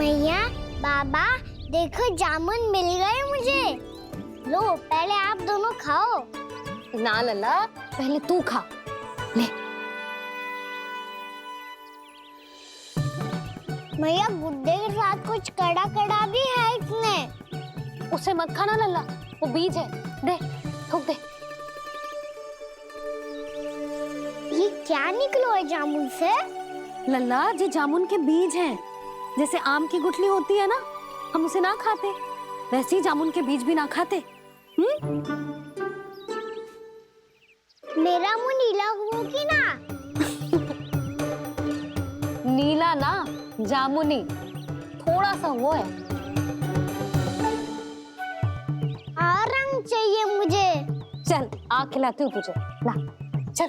मैया, बाबा, देखो जामुन मिल गए मुझे। लो, पहले आप दोनों खाओ। ना लल्ला, पहले तू खा ले। मैया, गुड्डे के साथ कुछ कड़ा कड़ा भी है इसमें। उसे मत खाना लल्ला, वो बीज है। दे, थूक दे। ये क्या निकलो है जामुन से? लल्ला, ये जामुन के बीज हैं। जैसे आम की गुठली होती है ना, हम उसे ना खाते, वैसे ही जामुन के बीज भी ना खाते। मेरा मुंह नीला हुआ कि ना? नीला ना, जामुनी, थोड़ा सा वो है। रंग चाहिए मुझे। चल, आ खिलाती हूँ तुझे, ला, चल।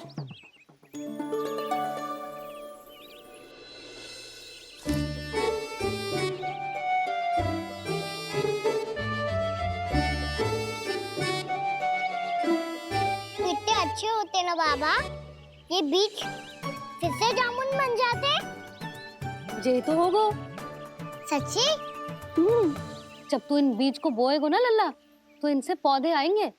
कितने अच्छे होते ना बाबा, ये बीज फिर से जामुन बन जाते। जे तो होगो। सच्ची? जब तू इन बीज को बोएगो ना लल्ला, तो इनसे पौधे आएंगे।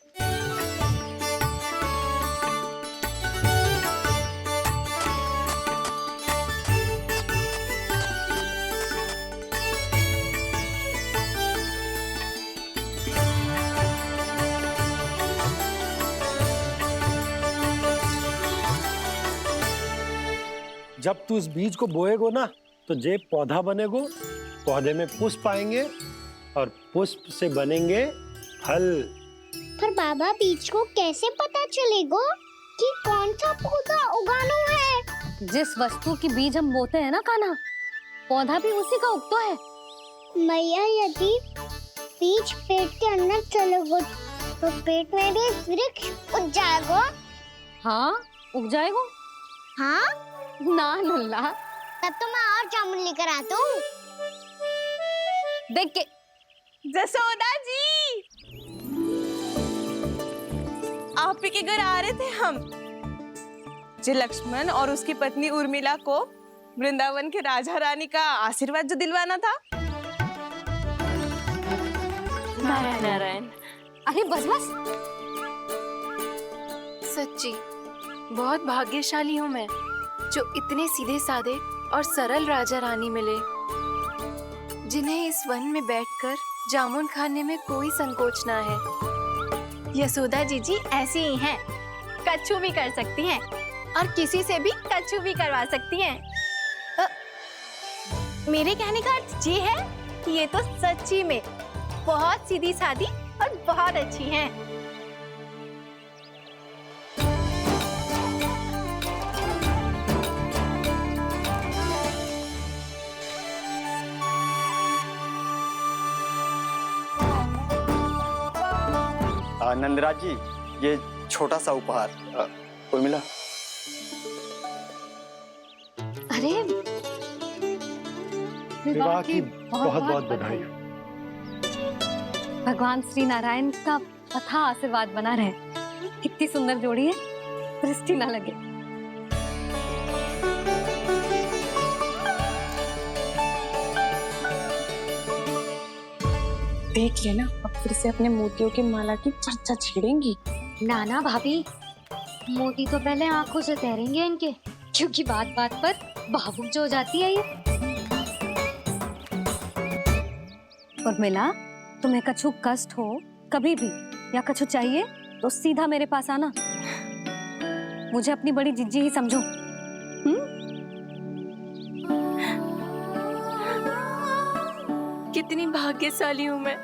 जब तू इस बीज को बोएगो ना, तो जे पौधा बनेगो, पौधे में पुष्प आएंगे और पुष्प से बनेंगे फल। पर बाबा, बीज को कैसे पता चलेगा कि कौन सा पौधा उगाना है? जिस वस्तु की बीज हम बोते हैं ना कान्हा, पौधा भी उसी का उगता है। मैया, यदि बीज पेट के अंदर चलेगा, तो पेट में भी वृक्ष उग जाएगा। हाँ, उग जाएगा। हाँ? ना लल्ला, तब तो मैं और जामुन लेकर आता हूँ। देख के। जसोदा जी, आप ही के घर आ रहे थे हम। जो लक्ष्मण और उसकी पत्नी उर्मिला को वृंदावन के राजा रानी का आशीर्वाद जो दिलवाना था। नारायण। अरे बस बस। सच्ची बहुत भाग्यशाली हूँ मैं, जो इतने सीधे साधे और सरल राजा रानी मिले, जिन्हें इस वन में बैठकर जामुन खाने में कोई संकोच ना है। यशोदा जी ऐसी ही हैं, कच्छू भी कर सकती हैं और किसी से भी कच्छू भी करवा सकती हैं। मेरे कहने का अर्थ ये है कि ये तो सच्ची में बहुत सीधी सादी और बहुत अच्छी हैं। नंदराज जी, ये छोटा सा उपहार। उर्मिला। अरे विवाह की बहुत बहुत बधाई। भगवान श्री नारायण का अथाह आशीर्वाद बना रहे। कितनी सुंदर जोड़ी है, दृष्टि ना लगे। देख लेना, अब फिर से अपने मोतियों की माला की चर्चा छेड़ेंगी। नाना भाभी, मोती तो पहले आंखों से तैरेंगे इनके, क्योंकि बात बात पर भावुक जो हो जाती है ये। उर्मिला, तुम्हें कछु कष्ट हो कभी भी या कछु चाहिए तो सीधा मेरे पास आना। मुझे अपनी बड़ी जिज्जी ही समझो। कितनी भाग्यशाली हूँ मैं,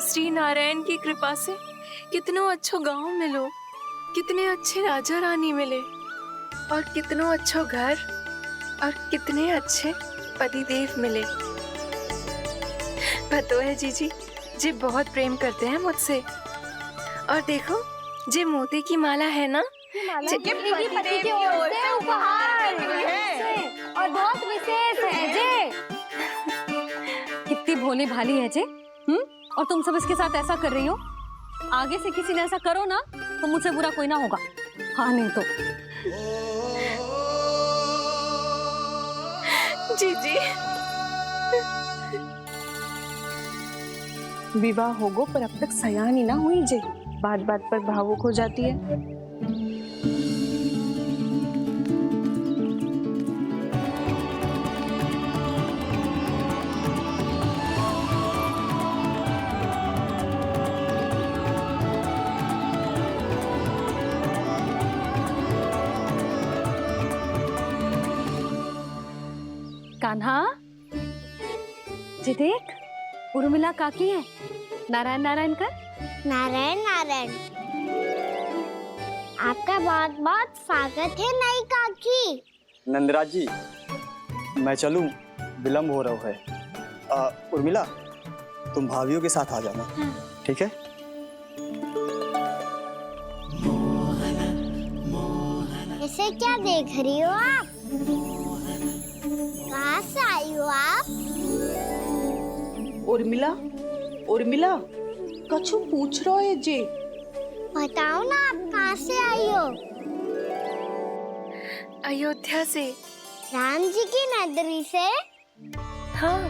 श्री नारायण की कृपा से कितनों अच्छो गांव मिलो, कितने अच्छे राजा रानी मिले, और कितनों अच्छो घर और कितने अच्छे पतिदेव मिले। पतो है जीजी, जी बहुत प्रेम करते हैं मुझसे। और देखो, जे मोती की माला है ना, पति की ओर से उपहार और बहुत विशेष है जे। कितनी भोली भाली है जे। और तुम सब इसके साथ ऐसा कर रही हो। आगे से किसी ने ऐसा करो ना, तो मुझसे बुरा कोई ना होगा। हाँ नहीं तो। जीजी विवाह होगो पर अब तक सयान ही ना हुई जे, बात बात पर भावुक हो जाती है। कान्हा, जी देख, उर्मिला काकी है। नारायण नारायण कर। नारायण नारायण। आपका बहुत बहुत स्वागत है नई काकी। नंदराज जी, मैं चलूं, विलम्ब हो रहा है। उर्मिला, तुम भाभियों के साथ आ जाना। ठीक है? इसे क्या देख रही हो आप? कहाँ से आई हो आप? उर्मिला, उर्मिला, कछु पूछ रहा है जे। बताओ ना, आप कहाँ से आई हो? अयोध्या से। राम जी की नगरी से? हाँ।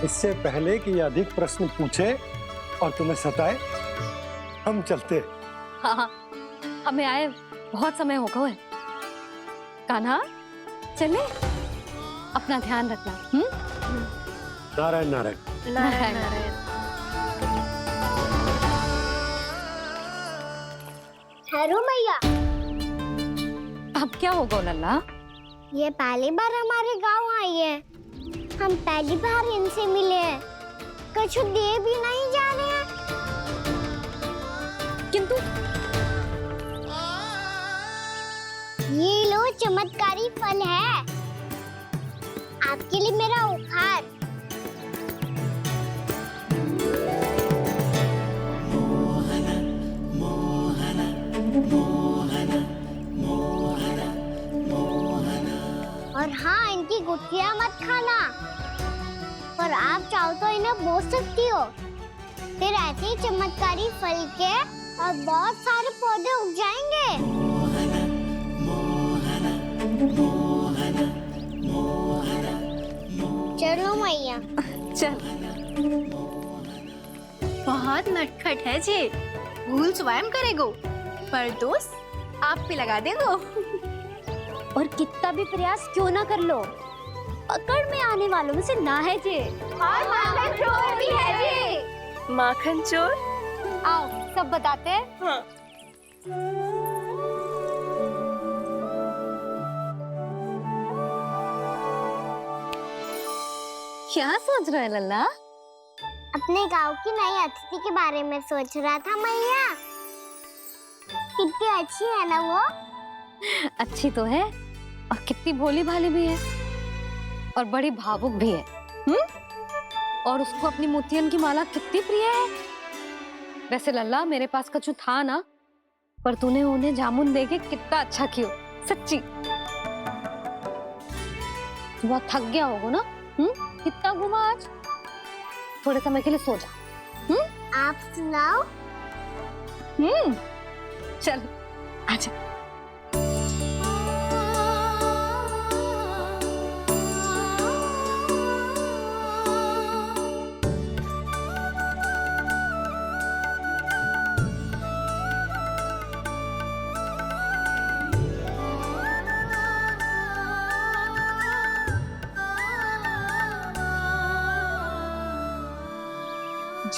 इससे पहले कि अधिक प्रश्न पूछे और तुम्हें सताए, हम चलते। हाँ हाँ, हमें आए बहुत समय हो गया है। कान्हा, चले, अपना ध्यान रखना। नारायण नारायण। नारायण नारायण। ठहरू मैया, अब क्या होगा लल्ला? ये पहली बार हमारे गांव आई है। हम पहली बार इनसे मिले हैं। कुछ दे भी नहीं जा रहे हैं। किंतु ये लो, चमत्कारी फल है आपके लिए, मेरा उपहार। और हाँ, इनकी गुठलियां मत खाना। और आप चाहो तो इन्हें बो सकती हो। फिर ऐसे ही चमत्कारी फल के और बहुत सारे पौधे उग जाएंगे। चलो मैया। चल। बहुत नटखट है जे, भूल स्वयं करेगो, पर दोस्त आप पे लगा देगो। और कितना भी प्रयास क्यों ना कर लो, पकड़ में आने वालों में से ना है जे। और माखन चोर भी है जे। माखन चोर? आओ सब बताते हैं। हाँ। क्या सोच रहा है लल्ला? अपने गांव की नई अतिथि के बारे में सोच रहा था मैया। कितनी अच्छी है ना वो? अच्छी तो है, और कितनी भोली भाली भी है, और बड़ी भावुक भी है। और उसको अपनी मोतियन की माला कितनी प्रिय है। वैसे लल्ला, मेरे पास कछु था ना, पर तूने उन्हें जामुन देके कितना अच्छा किया, सच्ची। बहुत थक गया होगा ना? कितना घुमा आज? थोड़े समय के लिए सो जा। आप सुनाओ। चल आजा।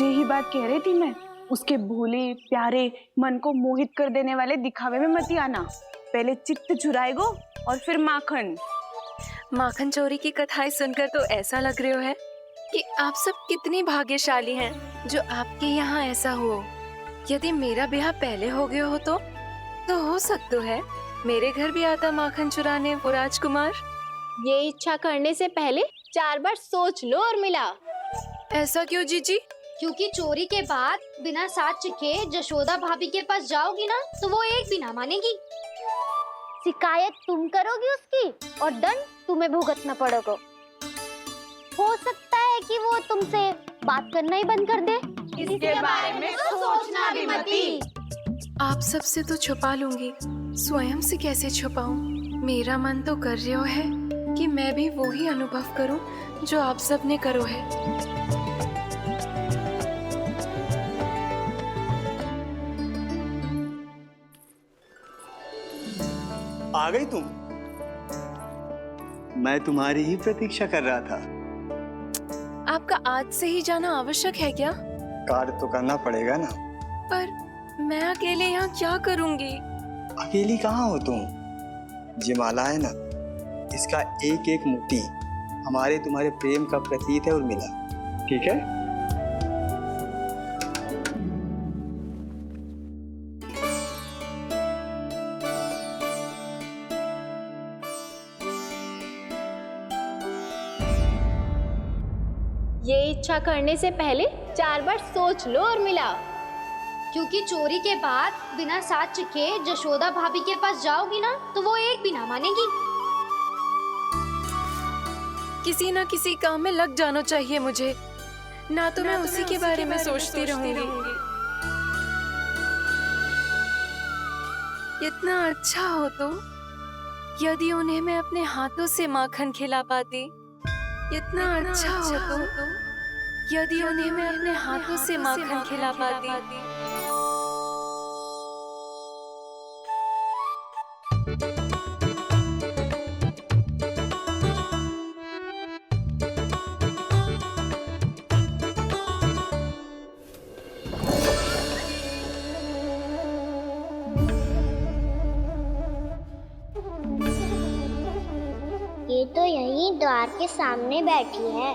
यही बात कह रही थी मैं, उसके भोले प्यारे मन को मोहित कर देने वाले दिखावे में मत आना। पहले चित्त चुराएगो और फिर माखन। माखन चोरी की कथाएं सुनकर तो ऐसा लग रहा है कि आप सब कितनी भाग्यशाली हैं जो आपके यहाँ ऐसा हो। यदि मेरा ब्याह पहले हो गया हो तो हो सकता है मेरे घर भी आता माखन चुराने वो राजकुमार। ये इच्छा करने से पहले 4 बार सोच लो उर्मिला। ऐसा क्यों जीजी? क्योंकि चोरी के बाद बिना साथ चिखे जशोदा भाभी के पास जाओगी ना, तो वो एक भी ना मानेगी। शिकायत तुम करोगी उसकी और दंड तुम्हें भुगतना पड़ेगा। हो सकता है कि वो तुमसे बात करना ही बंद कर दे। इसके बारे में तो सोचना भी मती। आप सबसे तो छुपा लूंगी, स्वयं से कैसे छुपाऊं? मेरा मन तो कर रहा है कि मैं भी वो ही अनुभव करूं जो आप सब ने करो है। आ गई तुम? मैं तुम्हारी ही प्रतीक्षा कर रहा था। आपका आज से ही जाना आवश्यक है क्या? कार्य तो करना पड़ेगा ना। पर मैं अकेले यहाँ क्या करूंगी? अकेली कहाँ हो तुम? ये माला है ना, इसका एक एक मोती हमारे तुम्हारे प्रेम का प्रतीक है उर्मिला, ठीक है? ये इच्छा करने से पहले 4 बार सोच लो उर्मिला। क्योंकि चोरी के बाद बिना साथ के जशोदा भाभी के पास जाओगी ना तो वो एक भी ना मानेगी। किसी ना किसी काम में लग जाना चाहिए मुझे, ना तो मैं उसी के बारे में सोचती रहूंगी। इतना अच्छा हो तो यदि उन्हें मैं अपने हाथों से माखन खिला पाती। इतना अच्छा हो तो यदि उन्हें मैं अपने हाथों से माखन खिला पाती। ये तो यहीं द्वार के सामने बैठी है।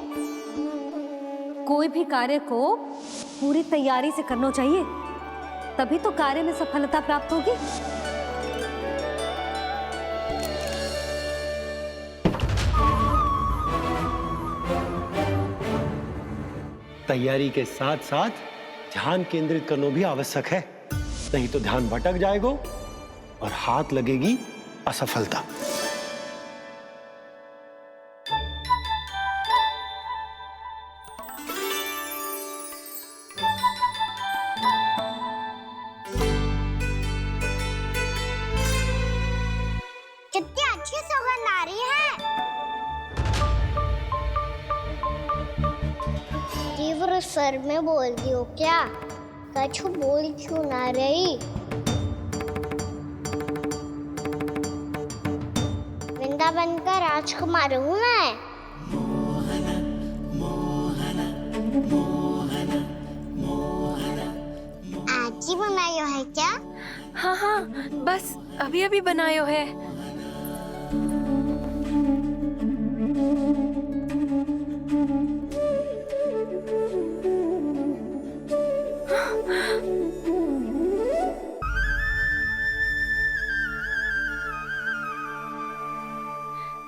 कोई भी कार्य को पूरी तैयारी से करना चाहिए, तभी तो कार्य में सफलता प्राप्त होगी। तैयारी के साथ साथ ध्यान केंद्रित करना भी आवश्यक है, नहीं तो ध्यान भटक जाएगा और हाथ लगेगी असफलता। कितनी अच्छी सुगंध आ रही है। तीव्र स्वर में बोल दी हो क्या? कछु बोल क्यों ना रही? वृंदावन का राजकुमार हूँ मैं। आज ही बनायो है क्या? हाँ हाँ, बस अभी अभी बनायो है।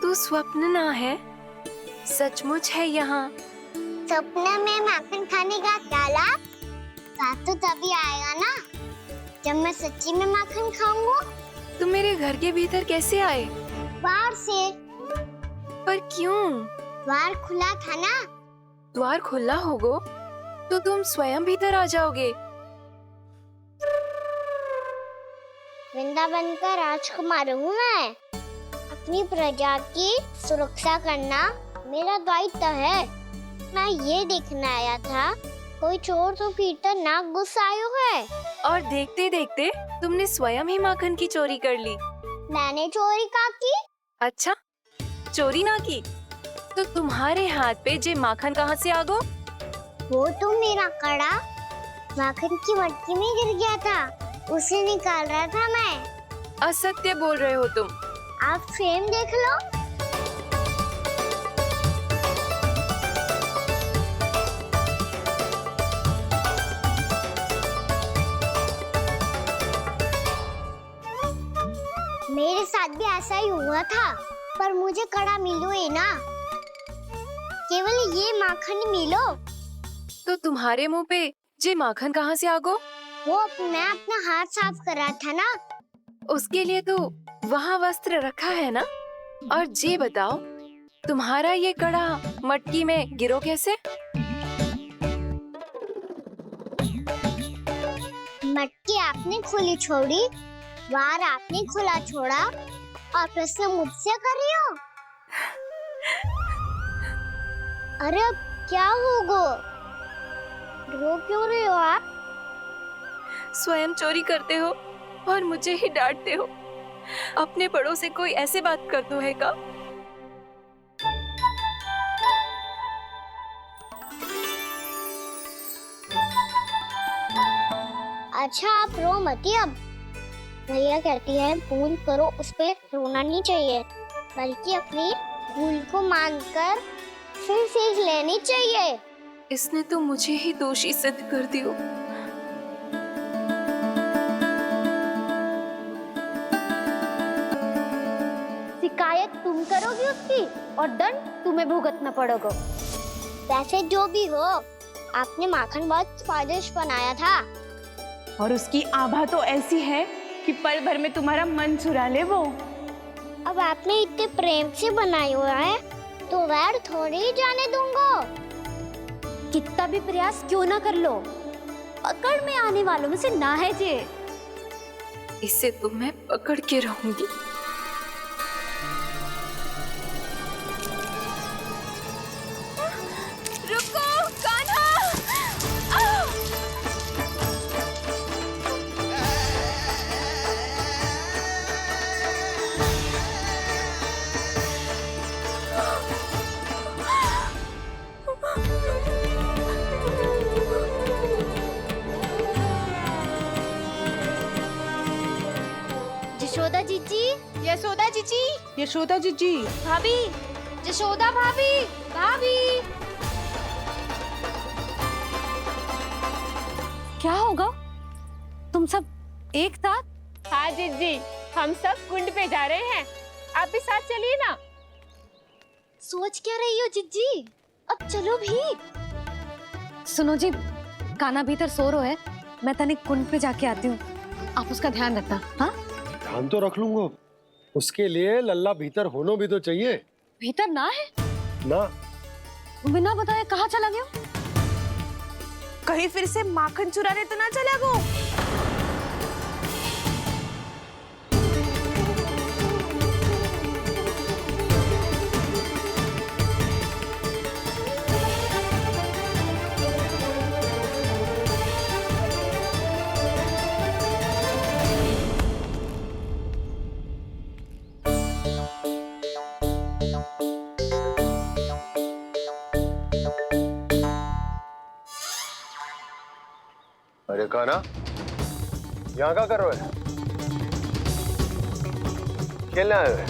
तू स्वप्न ना है, सचमुच है यहाँ। सपने में माखन खाने का क्या लाभ? स्वाद तो तभी आएगा ना जब मैं सच्ची में माखन खाऊंगा। तुम मेरे घर के भीतर कैसे आए? बाहर से। पर क्यों? द्वार खुला था ना। द्वार खुला होगा तो तुम स्वयं भीतर आ जाओगे। वृंदावन का राजकुमार हूँ मैं। अपनी प्रजा की सुरक्षा करना मेरा दायित्व है। मैं ये देखने आया था कोई चोर तो कीर्तन ना घुस आयो है। और देखते देखते तुमने स्वयं ही माखन की चोरी कर ली। मैंने चोरी का की? अच्छा, चोरी ना की तो तुम्हारे हाथ पे जे माखन कहाँ से आ गो? वो तो मेरा कड़ा माखन की मटकी में गिर गया था, उसे निकाल रहा था मैं। असत्य बोल रहे हो तुम। आप फ्रेम देख लो। मेरे साथ भी ऐसा ही हुआ था, पर मुझे कड़ा मिलो है ना, केवल ये माखन मिलो। तो तुम्हारे मुंह पे जे माखन कहाँ से आ गो? वो मैं अपना हाथ साफ कर रहा था ना। उसके लिए तो वहाँ वस्त्र रखा है ना। और जे बताओ, तुम्हारा ये कड़ा मटकी में गिरो कैसे? मटकी आपने खुली छोड़ी, द्वार आपने खुला छोड़ा और प्रश्न मुझसे कर रही हो? अरे अब क्या होगा? रो क्यों रहे हो आप? स्वयं चोरी करते हो और मुझे ही डांटते हो। अपने बड़ों से कोई ऐसे बात कर दो है का? अच्छा आप रो मत अब। भैया कहती है भूल करो, उस पे रोना नहीं चाहिए, बल्कि अपनी भूल को मानकर फिर सीख लेनी चाहिए। इसने तो मुझे ही दोषी सिद्ध कर दियो। शिकायत तुम करोगी उसकी और दंड तुम्हें भुगतना पड़ेगा। वैसे जो भी हो, आपने माखन बहुत स्वादिष्ट बनाया था। और उसकी आभा तो ऐसी है कि पल भर में तुम्हारा मन चुरा ले वो। अब आपने इतने प्रेम से बनाई हुआ है तो वैर थोड़ी ही जाने दूंगा। कितना भी प्रयास क्यों ना कर लो, पकड़ में आने वालों में से ना है जे। इसे तो मैं पकड़ के रहूंगी। रुको कान्हा! यशोदा जीजी, यशोदा जीजी, यशोदा जीजी, भाभी, यशोदा भाभी, भाभी। क्या होगा? तुम सब एक साथ? हाँ जीजी, हम सब कुंड पे जा रहे हैं, आप भी साथ चलिए ना। सोच क्या रही हो जीजी? अब चलो भी। सुनो जी, कान्हा भीतर सो रहा है, मैं तनिक कुंड पे जाके आती हूँ, आप उसका ध्यान रखना। हाँ, ध्यान तो रख लूंगा, उसके लिए लल्ला भीतर होना भी तो चाहिए। भीतर ना है? ना, बिना बताए कहाँ चला गया? कहीं फिर से माखन चुराने तो ना चला वो। अरे कान्हा, यहाँ क्या कर रहे हो? खेलने आए हुए?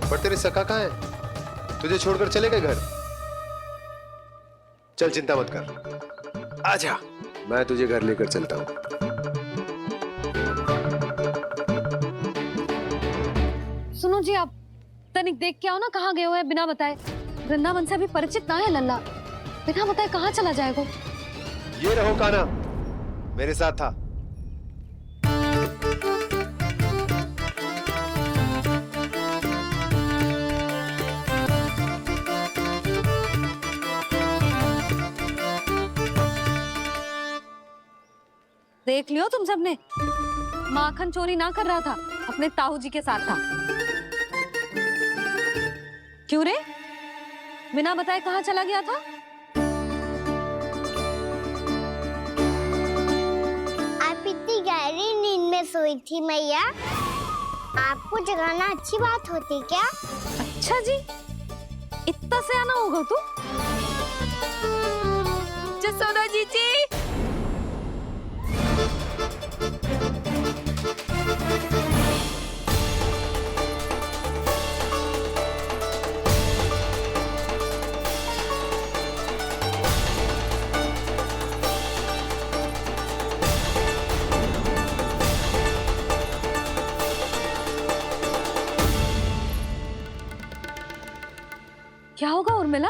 पर तेरे सखा कहाँ है? तुझे छोड़कर चले गए घर? चल चिंता मत कर, आजा, मैं तुझे घर लेकर चलता हूँ। सुनो जी, आप तनिक देख के आओ ना कहाँ गए हुए हैं बिना बताए। वृंदावन से अभी परिचित ना है लल्ला, बिना बताए कहाँ चला जाएगा? ये रहो कान्हा, मेरे साथ था। देख लियो तुम सबने, माखन चोरी ना कर रहा था, अपने ताऊ जी के साथ था। क्यों रे, बिना बताए कहाँ चला गया था? आप इतनी गहरी नींद में सोई थी मैया, आपको जगाना अच्छी बात होती क्या? अच्छा जी, इतना से आना होगा तू? जसोदा जीजी, क्या होगा उर्मिला?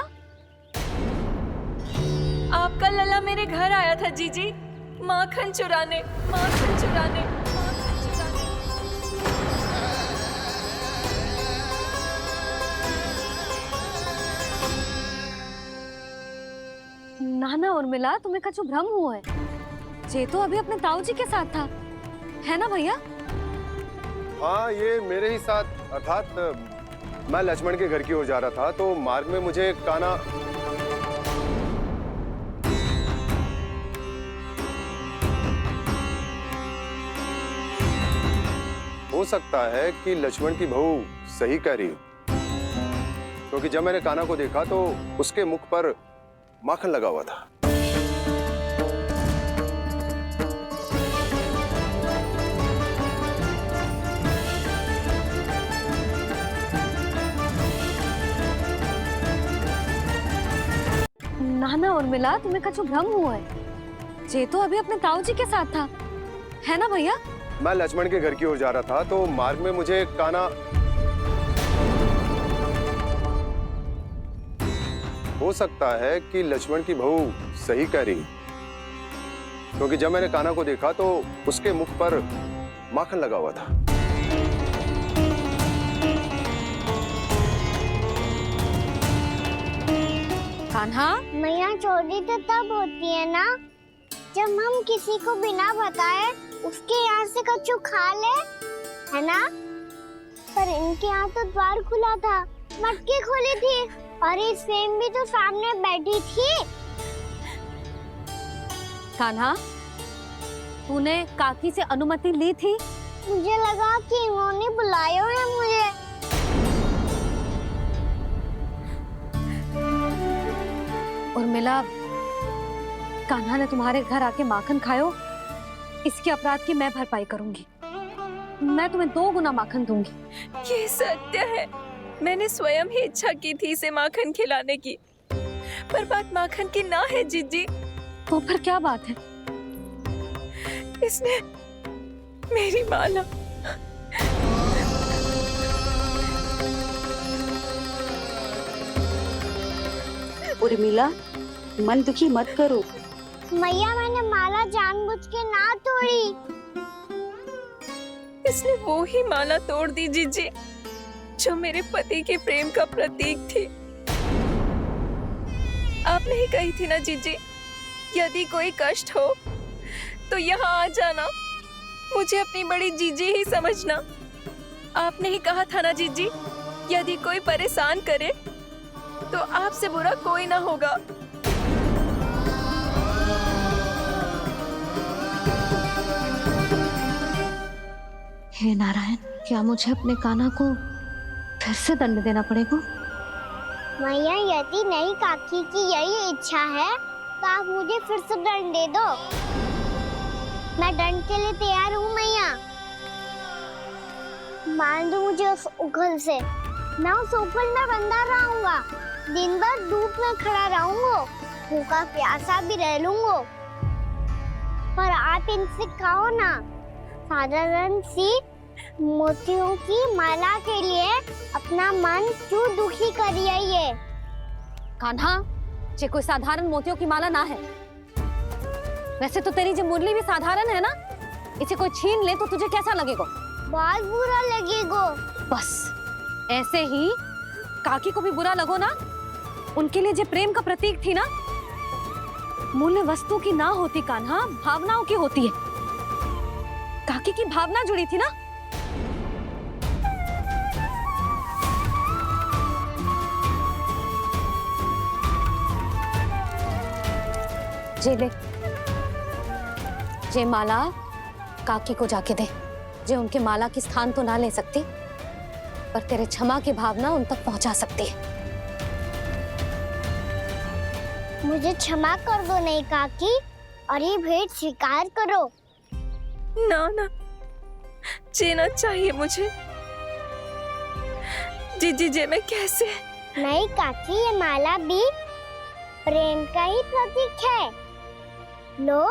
आपका लला मेरे घर आया था जीजी, माखन चुराने, माखन चुराने, माखन चुराने। ना ना उर्मिला, तुम्हें कछु भ्रम हुआ है। जे तो अभी अपने ताऊ जी के साथ था, है ना भैया? हाँ, ये मेरे ही साथ, अर्थात मैं लक्ष्मण के घर की ओर जा रहा था तो मार्ग में मुझे कान्हा। हो सकता है कि लक्ष्मण की बहू सही कह रही हो, क्योंकि जब मैंने कान्हा को देखा तो उसके मुख पर माखन लगा हुआ था। नाना उर्मिला, तुम्हें कछु भ्रम हुआ है। जे तो अभी अपने ताऊ जी के साथ था, है ना भैया? मैं लक्ष्मण के घर की ओर जा रहा था तो मार्ग में मुझे कान्हा। हो सकता है कि लक्ष्मण की बहू सही कह रही, क्योंकि जब मैंने कान्हा को देखा तो उसके मुख पर माखन लगा हुआ था। कान्हा, मैया चोरी तो तब होती है ना जब हम किसी को बिना बताए उसके यहाँ से कछु खा ले, है ना? पर इनके यहाँ तो द्वार खुला था, मटकी खुली थी और इस फेम भी तो सामने बैठी थी। कान्हा, तूने काकी से अनुमति ली थी? मुझे लगा कि इन्होंने बुलाया है मुझे। उर्मिला, कान्हा ने तुम्हारे घर आके माखन खायो, इसके अपराध की मैं भरपाई करूंगी। मैं तुम्हें 2 गुना माखन दूंगी। ये सत्य है, मैंने स्वयं ही इच्छा की थी इसे माखन खिलाने की, पर बात माखन की ना है जीजी। तो फिर क्या बात है? इसने मेरी माला। उर्मिला, मन दुखी मत करो। मैया, मैंने माला जानबूझ के ना तोड़ी। इसने वो ही माला तोड़ दी जीजी जो मेरे पति के प्रेम का प्रतीक थी। आपने ही कही थी ना जीजी, यदि कोई कष्ट हो तो यहाँ आ जाना, मुझे अपनी बड़ी जीजी ही समझना। आपने ही कहा था ना जीजी, यदि कोई परेशान करे तो आपसे बुरा कोई ना होगा। हे नारायण, क्या मुझे अपने कान्हा को फिर से दंड देना पड़ेगा? मैया, यदि नहीं काकी की यही इच्छा है तो आप मुझे फिर से दंड दे दो। मैं दंड के लिए तैयार हूँ मैया। मान दो मुझे उस उखल से, मैं उस उखल में बंधा रहूंगा, दिन भर धूप में खड़ा रहूंगा, भूखा प्यासा भी रह लूंगा। पर आप इनसे कहो ना, साधारण सी मोतियों की माला के लिए अपना मन क्यों दुखी करिए ये? कान्हा, ये कोई साधारण मोतियों की माला ना है। वैसे तो तेरी जो मुरली भी साधारण है ना, इसे कोई छीन ले तो तुझे कैसा लगेगा? बहुत बुरा लगेगा। बस ऐसे ही काकी को भी बुरा लगो ना। उनके लिए जो प्रेम का प्रतीक थी ना, मूल्य वस्तु की ना होती कान्हा, भावनाओं की होती है। काकी की भावना जुड़ी थी ना। जे ले, जे माला काकी को जाके दे। जे उनके माला की स्थान तो ना ले सकती, पर तेरे क्षमा की भावना उन तक पहुंचा सकती है। मुझे क्षमा कर दो नहीं काकी, और ये भेंट स्वीकार करो। ना ना, जीना चाहिए मुझे। जीजी जे मैं कैसे? नहीं काकी, ये माला भी प्रेम का ही प्रतीक है। लो।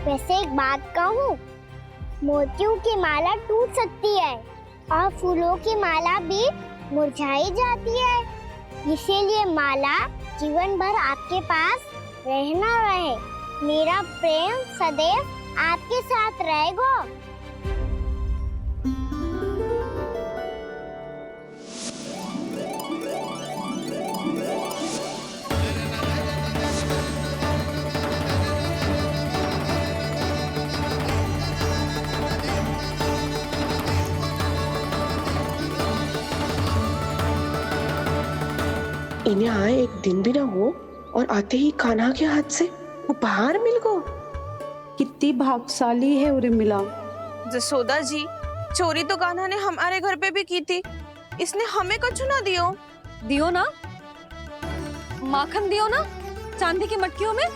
वैसे एक बात कहूँ, मोतियों की माला टूट सकती है और फूलों की माला भी मुरझाई जाती है। इसीलिए माला जीवन भर आपके पास रहना रहे। मेरा प्रेम सदैव आपके साथ रहेगा। इन्हें आए एक दिन भी ना हो और आते ही कान्हा के हाथ से उपहार मिल गो। कितनी भाग्यशाली है उर्मिला। जसोदा जी, चोरी तो कान्हा ने हमारे घर पे भी की थी, इसने हमें कुछ ना दियो। दियो ना, माखन दियो ना चांदी की मटकियों में।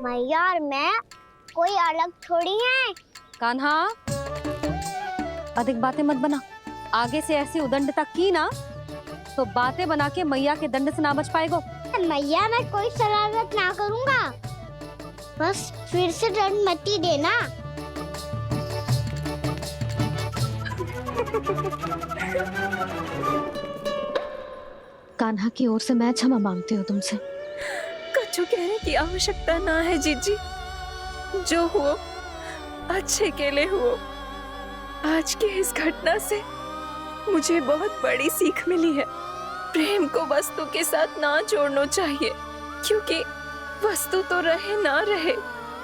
मैया और मैं कोई अलग थोड़ी हैं। कान्हा, अधिक बातें मत बना। आगे से ऐसी उदंडता की ना तो बातें बना के मैया के दंड से ना बच पाएगो। मैया मैं कोई शरारत ना करूंगा, बस फिर से दंड मत ही देना। कान्हा की ओर से मैं क्षमा मांगती हूँ तुमसे। कछु कहने की आवश्यकता ना है जीजी, जो हुआ अच्छे के लिए हुआ। आज की इस घटना से मुझे बहुत बड़ी सीख मिली है। प्रेम को वस्तु के साथ ना जोड़ना चाहिए, क्योंकि वस्तु तो रहे ना रहे,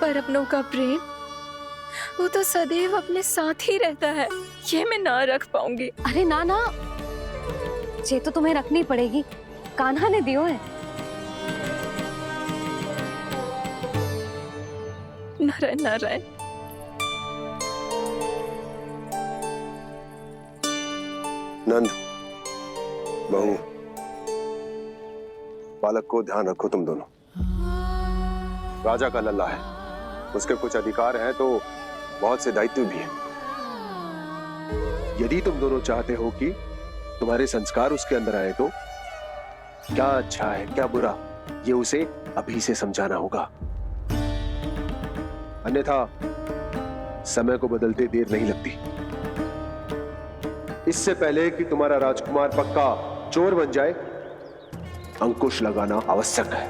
पर अपनों का प्रेम वो तो सदैव अपने साथ ही रहता है। ये मैं ना रख पाऊंगी। अरे ना ना, ये तो तुम्हें रखनी पड़ेगी। कान्हा ने दियो है। नारायण नारायण। नंद, बहू, बालक को ध्यान रखो तुम दोनों। राजा का लल्ला है, उसके कुछ अधिकार हैं तो बहुत से दायित्व भी हैं। यदि तुम दोनों चाहते हो कि तुम्हारे संस्कार उसके अंदर आए तो क्या अच्छा है क्या बुरा, ये उसे अभी से समझाना होगा। अन्यथा समय को बदलते देर नहीं लगती। इससे पहले कि तुम्हारा राजकुमार पक्का चोर बन जाए, अंकुश लगाना आवश्यक है।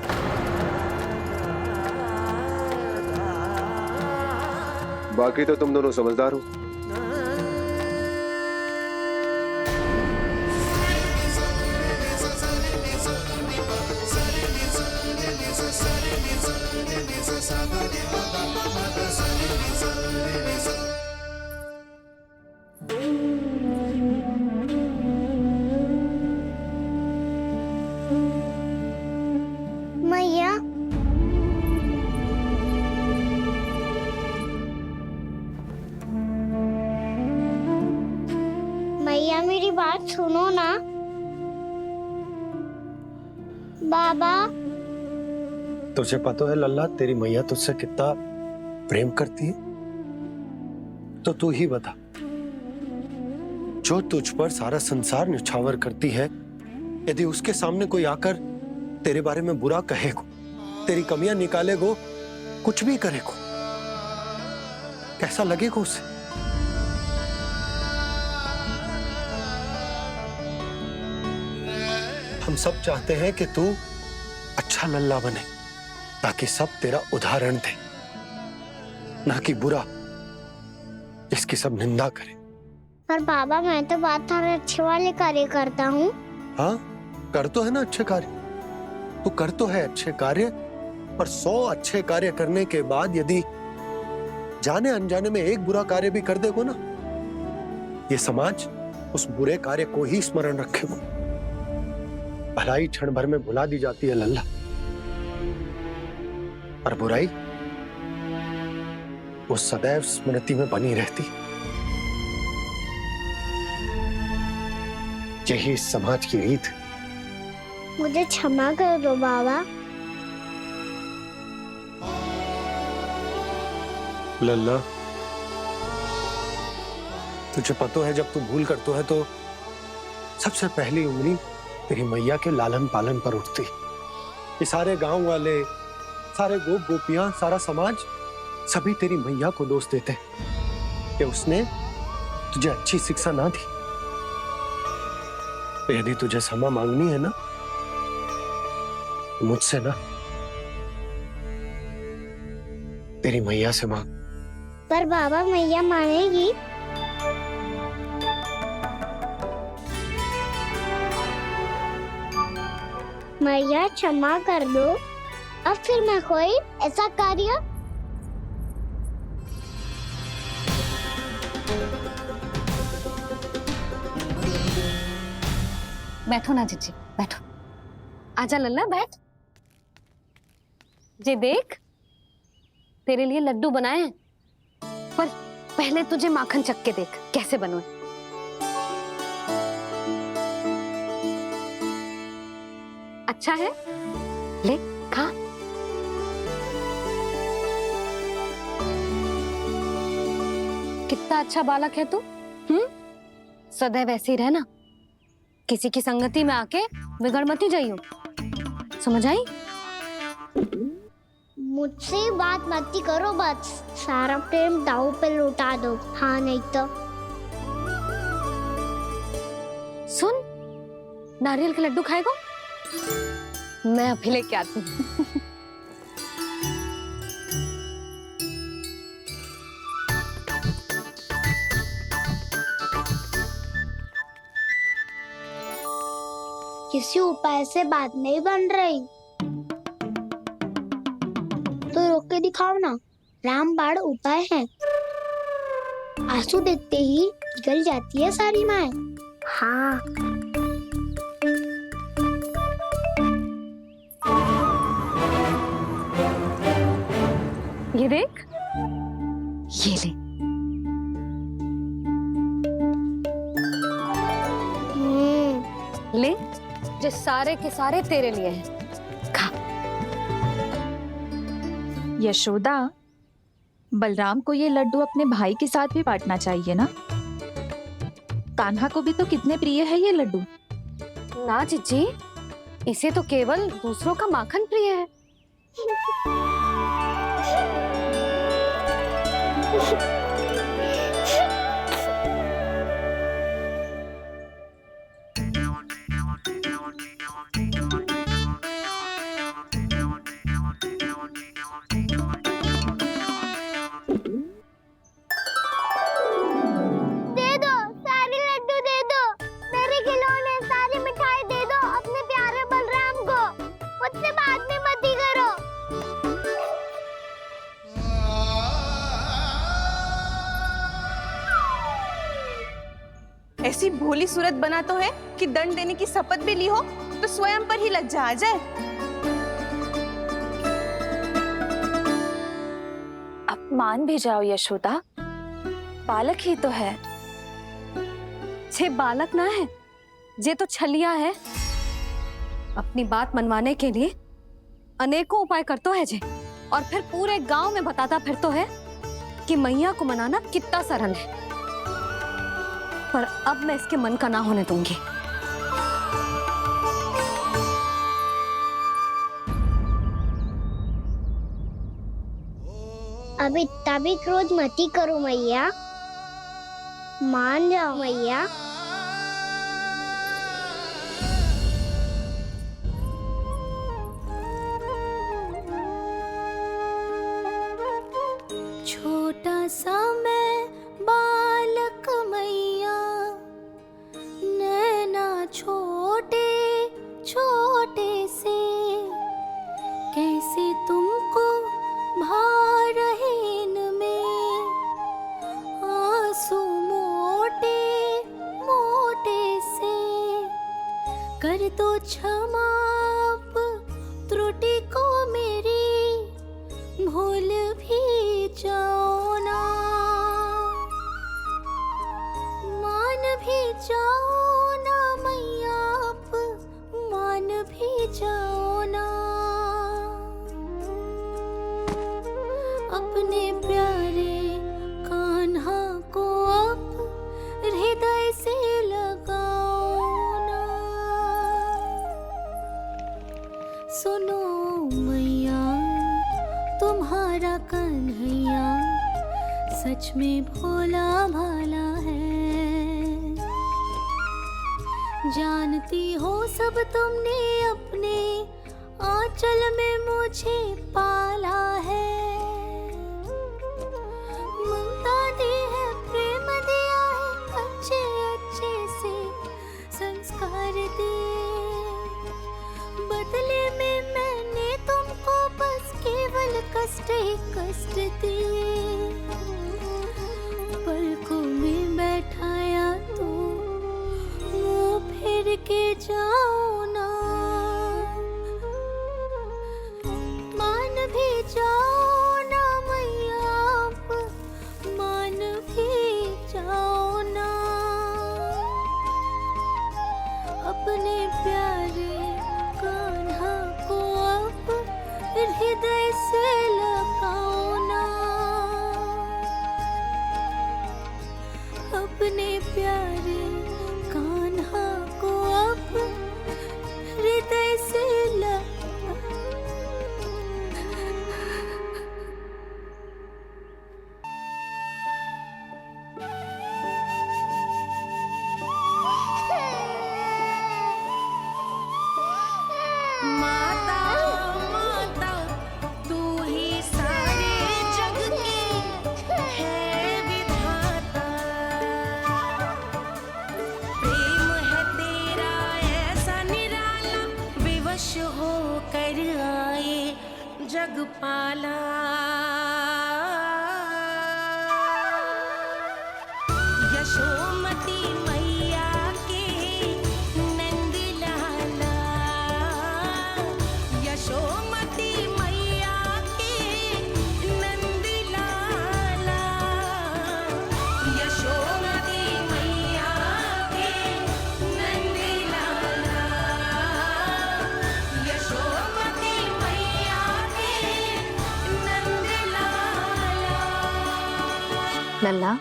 बाकी तो तुम दोनों समझदार हो। मैया, मैया मेरी बात सुनो ना। बाबा, तुझे पता है लल्ला, तेरी मैया तुझसे कितना प्रेम करती है? तो तू ही बता, जो तुझ पर सारा संसार निछावर करती है, यदि उसके सामने कोई आकर तेरे बारे में बुरा कहेगो, तेरी कमियां निकालेगो, कुछ भी करेगो, कैसा लगेगा उसे? हम सब चाहते हैं कि तू अच्छा लल्ला बने, ताकि सब तेरा उदाहरण दे, ना कि बुरा जिसकी सब निंदा करे। पर बाबा मैं तो बात हर अच्छे वाले कार्य करता हूँ। हाँ, कर तो है ना अच्छे कार्य, तू कर तो है अच्छे कार्य, पर 100 अच्छे कार्य करने के बाद यदि जाने अनजाने में एक बुरा कार्य भी कर देगो ना, ये समाज उस बुरे कार्य को ही स्मरण रखेगो। भलाई क्षण भर में भुला दी जाती है लल्ला, और बुराई वो सदैव स्मृति में बनी रहती। यही इस समाज की रीत है। मुझे क्षमा कर दो बाबा। लल्ला, तुझे पता है जब तू भूल करतो है तो सबसे पहली उंगली तेरी मैया के लालन पालन पर उठती। ये सारे गांव वाले, सारे गोप गोपियां, सारा समाज, सभी तेरी मैया को दोष देते कि उसने तुझे अच्छी शिक्षा ना दी। तो यदि तुझे क्षमा मांगनी है ना, मुझसे ना, तेरी मैया से मांग। पर बाबा मैया मानेगी? मैया क्षमा कर दो, अब फिर मैं कोई ऐसा कार्य। बैठो ना जीजी, बैठो। आजा लल्ला बैठ। जे देख तेरे लिए लड्डू बनाए हैं, पर पहले तुझे माखन चख के देख कैसे बने। अच्छा है, ले खा। कितना अच्छा बालक है तू। सदैव ऐसे ही रहना, किसी की संगति में आके बिगड़ मत ही जाइयो, समझ आई? मुझसे बात मत ही करो, बस सारा प्रेम दाव पे लौटा दो। हाँ नहीं तो सुन, नारियल के लड्डू खाएगा? मैं अभी लेके आती हूँ। किसी उपाय से बात नहीं बन रही तो रोक के दिखाओ ना। रामबाण उपाय है, आंसू देखते ही निकल जाती है सारी माए। हाँ ये देख, ये ले। ले, जो सारे के सारे तेरे लिए हैं, खा। यशोदा, बलराम को ये लड्डू अपने भाई के साथ भी बांटना चाहिए ना। कान्हा को भी तो कितने प्रिय है ये लड्डू। ना जीजी, इसे तो केवल दूसरों का माखन प्रिय है। ऐसी भोली सूरत बना तो है कि दंड देने की शपथ भी ली हो तो स्वयं पर ही लज्जा आ जाए। अब मान भी जाओ यशोदा, बालक ही तो है। छे बालक ना है, जे तो छलिया है। अपनी बात मनवाने के लिए अनेकों उपाय करतो है जे, और फिर पूरे गांव में बताता फिरतो है कि मैया को मनाना कितना सरल है। पर अब मैं इसके मन का ना होने दूंगी। अब इतना भी क्रोध मत ही करो मैया, मान जाओ मैया। छोटा सा मैं बालक मैया, नैना छोटे छोटे से, कैसे तुमको भा रहे इनमें आंसू मोटे मोटे से। कर दो क्षमा त्रुटि को मेरी, भूल भी जाओ ना, मान भी जाओ ना मैया, आप मान भी जाओ ना। अपने प्यारे कान्हा को अब हृदय से लगाओ ना। सुनो मैया, तुम्हारा कन्हैया सच में भोला भाला है। जानती हो सब तुमने अपने आंचल में मुझे पाला है। ममता दी है, प्रेम दिया है, अच्छे अच्छे से संस्कार दिए। बदले में मैंने तुमको बस केवल कष्ट ही कष्ट दिए। पलकों में बैठाया तो मुंह फेर के जाओ ना। अपने प्यारे कान्हा को अब हृदय से जग पाला यशोमती मैया के नंद लाला, यशोमती मैया के नंद लाला, यशोमती मैया के नंद लाला, यशोमती मैया लल्ला,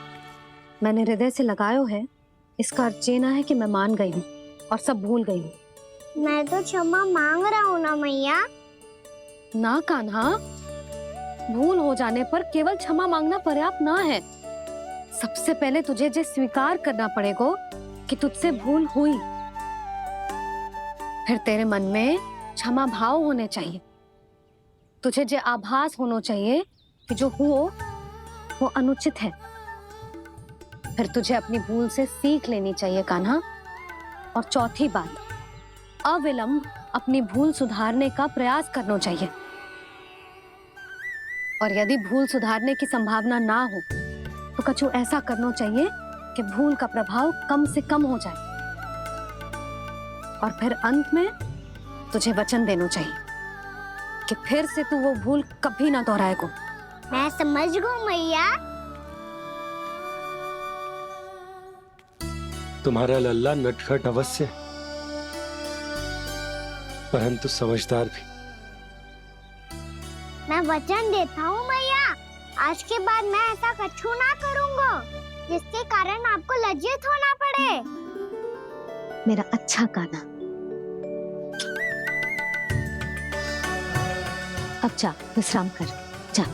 मैंने हृदय से लगायो है, इसका अर्थ ये ना है कि मैं मान गई हूँ और सब भूल गई हूँ। मैं तो क्षमा मांग रहा हूँ ना मैया। ना कान्हा, भूल हो जाने पर केवल क्षमा मांगना पर्याप्त ना है। सबसे पहले तुझे ये स्वीकार करना पड़ेगा कि तुझसे भूल हुई। फिर तेरे मन में क्षमा भाव होने चाहिए। तुझे ये आभास होना चाहिए कि जो हुआ वो अनुचित है। फिर तुझे अपनी भूल से सीख लेनी चाहिए कान्हा। और चौथी बात, अविलंब अपनी भूल सुधारने का प्रयास करना चाहिए। और यदि भूल सुधारने की संभावना ना हो तो कुछ ऐसा करना चाहिए कि भूल का प्रभाव कम से कम हो जाए। और फिर अंत में तुझे वचन देना चाहिए कि फिर से तू वो भूल कभी ना दोहराएगा। मैं समझ गई मैया। तुम्हारा लल्ला नटखट अवश्य, परंतु समझदार भी। मैं वचन देता हूँ मैया, आज के बाद मैं ऐसा कछु ना करूँगा जिसके कारण आपको लज्जित होना पड़े। मेरा अच्छा कान्हा, अब जा विश्राम कर, जा।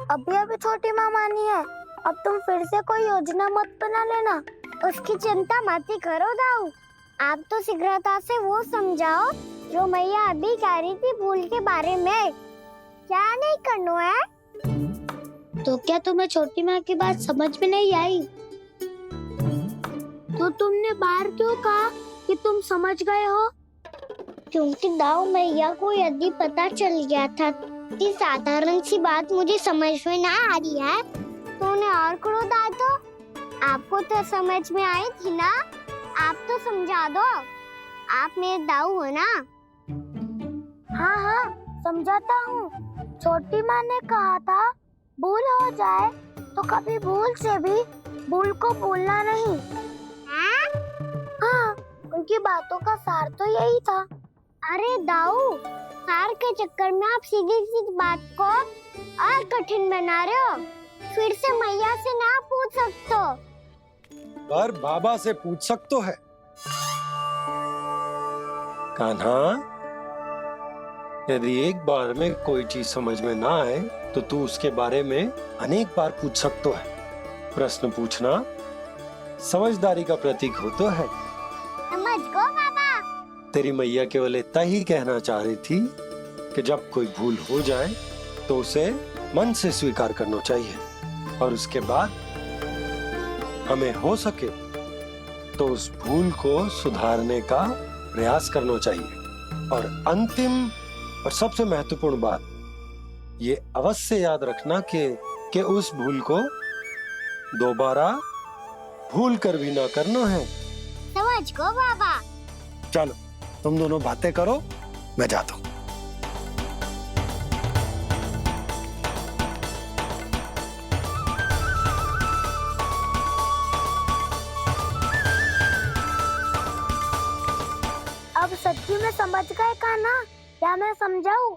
अभी अभी छोटी माँ मानी है, अब तुम फिर से कोई योजना मत बना लेना। उसकी चिंता मत ही करो दाऊ। आप तो शीघ्रता से वो समझाओ जो मैया अभी कह रही थी भूल के बारे में। क्या नहीं करना है? तो क्या तुम्हें छोटी माँ की बात समझ में नहीं आई? तो तुमने बाहर क्यों कहा कि तुम समझ गए हो? क्योंकि दाऊ मैया को यदि पता चल गया था कि साधारण सी बात मुझे समझ में ना आ रही है तो उन्हें और क्रोध आया। तो आपको तो समझ में आई थी ना, आप तो समझा दो। आप मेरे दाऊ हो ना। हाँ हाँ समझाता हूँ। छोटी माँ ने कहा था भूल हो जाए तो कभी भूल से भी भूल को भूलना नहीं। हाँ उनकी बातों का सार तो यही था। अरे दाऊ, सार के चक्कर में आप सीधी सीधी बात को और कठिन बना रहे हो। फिर से मैया से ना पूछ सकते हो, पर बाबा से पूछ सकते है। कान्हा, यदि एक बार में कोई चीज समझ में ना आए तो तू उसके बारे में अनेक बार पूछ सकते है। प्रश्न पूछना समझदारी का प्रतीक होता है। समझ गो बाबा। तेरी मैया केवल इतना ही कहना चाह रही थी कि जब कोई भूल हो जाए तो उसे मन से स्वीकार करना चाहिए और उसके बाद हमें हो सके तो उस भूल को सुधारने का प्रयास करना चाहिए। और अंतिम और सबसे महत्वपूर्ण बात ये अवश्य याद रखना कि उस भूल को दोबारा भूल कर भी ना करना है। समझ गो बाबा। चलो तुम दोनों बातें करो, मैं जाता हूँ। कि मैं समझ गए कान्हा, क्या मैं समझाऊं?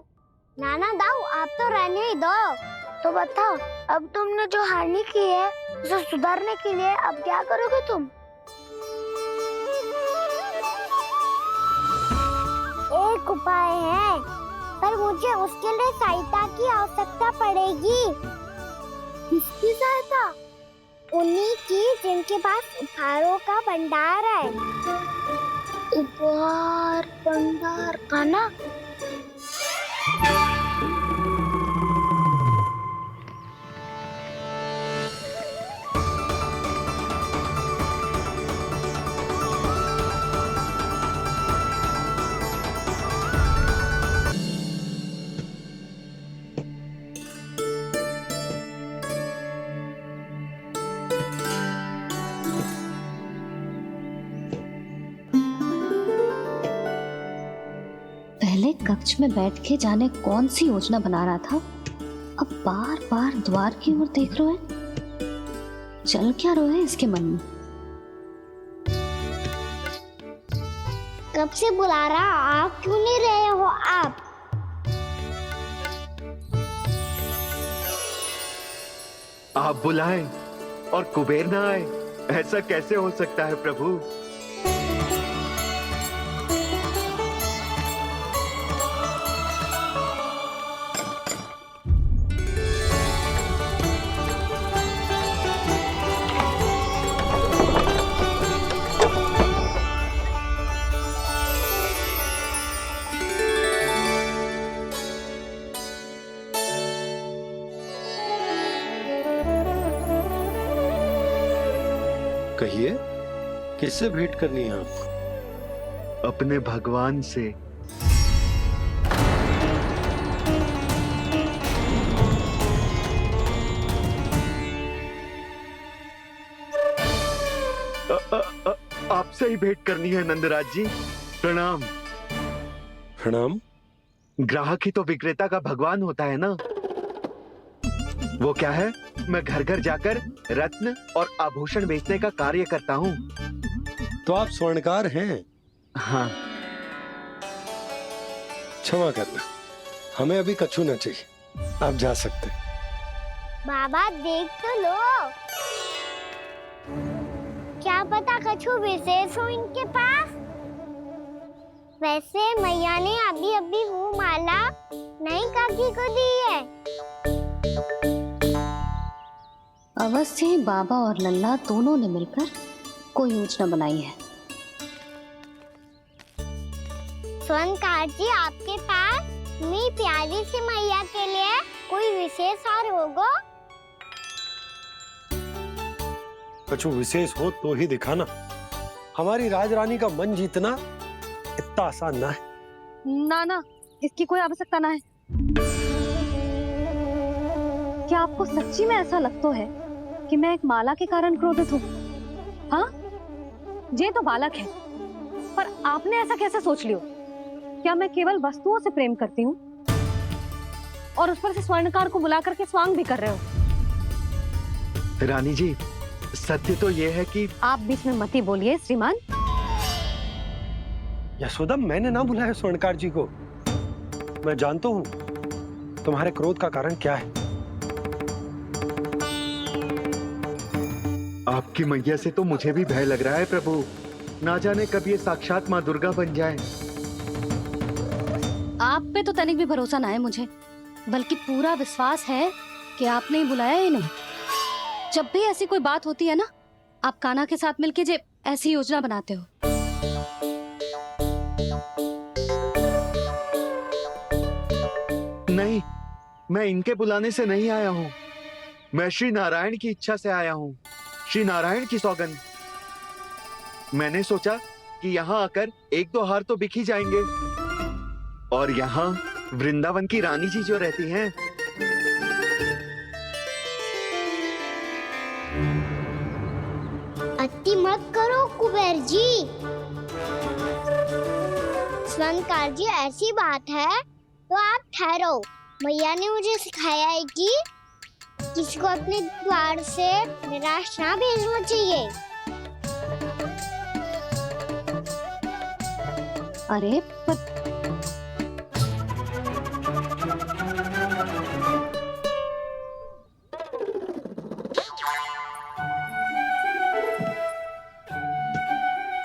नाना दाऊ, आप तो रहने ही दो। तो बताओ, अब तुमने जो हानि की है उसे सुधारने के लिए अब क्या करोगे तुम? एक उपाय है, पर मुझे उसके लिए सहायता की आवश्यकता पड़ेगी। किसकी सहायता? उन्हीं की जिनके पास उपहारों का भंडार है। उपहार भंडार का ना? पहले कक्ष में बैठ के जाने कौन सी योजना बना रहा था, अब बार बार द्वार की ओर देख रहे हैं। चल क्या रहे हैं इसके मन में? कब से बुला रहा, आप क्यों नहीं रहे हो? आप बुलाएं और कुबेर ना आए, ऐसा कैसे हो सकता है प्रभु? कहिए, किससे भेंट करनी है आपको? अपने भगवान से। आपसे ही भेंट करनी है नंदराज जी। प्रणाम। प्रणाम। ग्राहक ही तो विक्रेता का भगवान होता है ना। वो क्या है, मैं घर घर जाकर रत्न और आभूषण बेचने का कार्य करता हूँ। तो आप स्वर्णकार हैं? हाँ। क्षमा करना, हमें अभी कछु न चाहिए, आप जा सकते। बाबा देख तो लो, क्या पता कछु विशेष हो इनके पास। वैसे मैया ने अभी अभी वो माला नई काकी को दी है। अवश्य ही बाबा और लल्ला दोनों ने मिलकर कोई योजना बनाई है। स्वर्णकार जी, आपके पास मेरी प्यारी सी मैया के लिए कोई विशेष हार होगा? कछु विशेष हो तो ही दिखाना। हमारी राजरानी का मन जीतना इतना आसान ना है। ना ना, इसकी कोई आवश्यकता ना है। क्या आपको सच्ची में ऐसा लगता है कि मैं एक माला के कारण क्रोधित हूँ? हाँ, ये तो बालक है, पर आपने ऐसा कैसे सोच लियो? क्या मैं केवल वस्तुओं से प्रेम करती हूँ और उस पर से स्वर्णकार को बुला करके स्वांग भी कर रहे हो? रानी जी, सत्य तो ये है कि आप बीच में मत ही बोलिए श्रीमान। यशोदा, मैंने ना बुलाया स्वर्णकार जी को। मैं जानता हूँ तुम्हारे क्रोध का कारण क्या है। आपकी मैया से तो मुझे भी भय लग रहा है प्रभु। ना जाने कब ये साक्षात माँ दुर्गा बन जाए। आप पे तो तनिक भी भरोसा ना है मुझे, बल्कि पूरा विश्वास है कि आपने ही बुलाया ही नहीं। जब भी ऐसी कोई बात होती है ना, आप कान्हा के साथ मिलके जे ऐसी योजना बनाते हो। नहीं, मैं इनके बुलाने से नहीं आया हूँ। मैं श्री नारायण की इच्छा से आया हूँ, श्री नारायण की सौगंध। मैंने सोचा कि यहाँ आकर एक दो हार तो बिक ही जाएंगे। और यहाँ वृंदावन की रानी जी जो रहती हैं, अति मत करो कुबेर जी। स्वर्णकार जी, ऐसी बात है तो आप ठहरो। मैया ने मुझे सिखाया है कि किसी को अपने द्वार से निराश ना भेजना चाहिए। अरे पर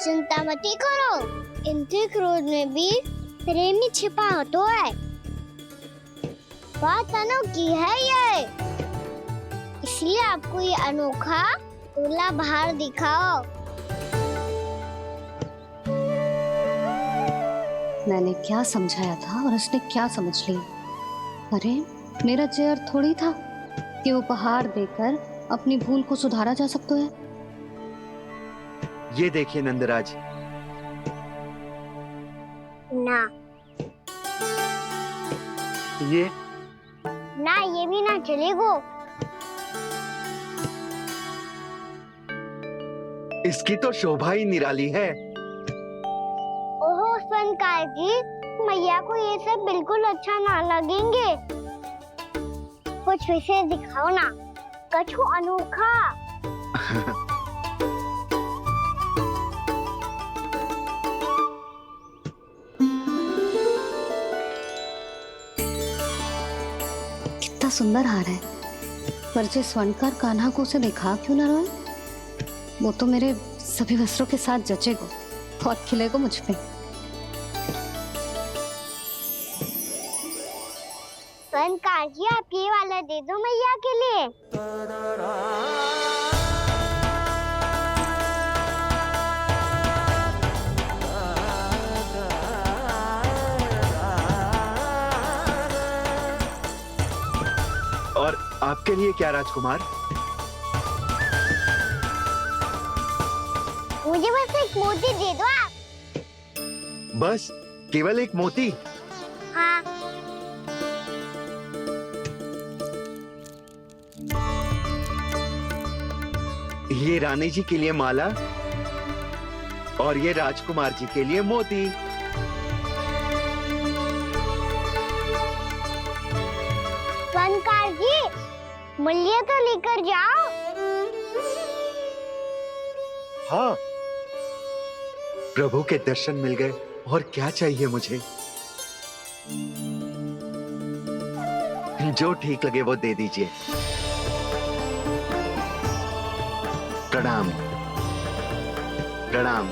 चिंता मत करो, इनके क्रोध में भी प्रेम ही छिपा होता है। बात अनोखी है ये, इसलिए आपको ये अनोखा दूल्हा बाहर दिखाओ। मैंने क्या समझाया था और उसने क्या समझ लिया। अरे मेरा चेयर थोड़ी था कि उपहार देकर अपनी भूल को सुधारा जा सकता है। ये देखिए नंदराज, ना ये ना, ये भी ना चलेगो। इसकी तो शोभा ही निराली है। ओहो स्वनकार जी, मैया को ये सब बिल्कुल अच्छा ना लगेंगे। कुछ विशेष दिखाओ ना, कछु अनोखा। कितना सुंदर हार है, पर जो स्वर्णकार कान्हा को उसे दिखा क्यों ना रोए? वो तो मेरे सभी वस्त्रों के साथ जचेगा, बहुत खिलेगा मुझ पे। स्वनकार जी, आप ये वाला दे दो मैया के लिए। और आपके लिए क्या राजकुमार? मुझे बस एक मोती दे दो आप। बस केवल एक मोती? हाँ। ये रानी जी के लिए माला और ये राजकुमार जी के लिए मोती। स्वनकार जी, मूल्य तो लेकर जाओ। हाँ, प्रभु के दर्शन मिल गए, और क्या चाहिए मुझे? जो ठीक लगे वो दे दीजिए। प्रणाम प्रणाम।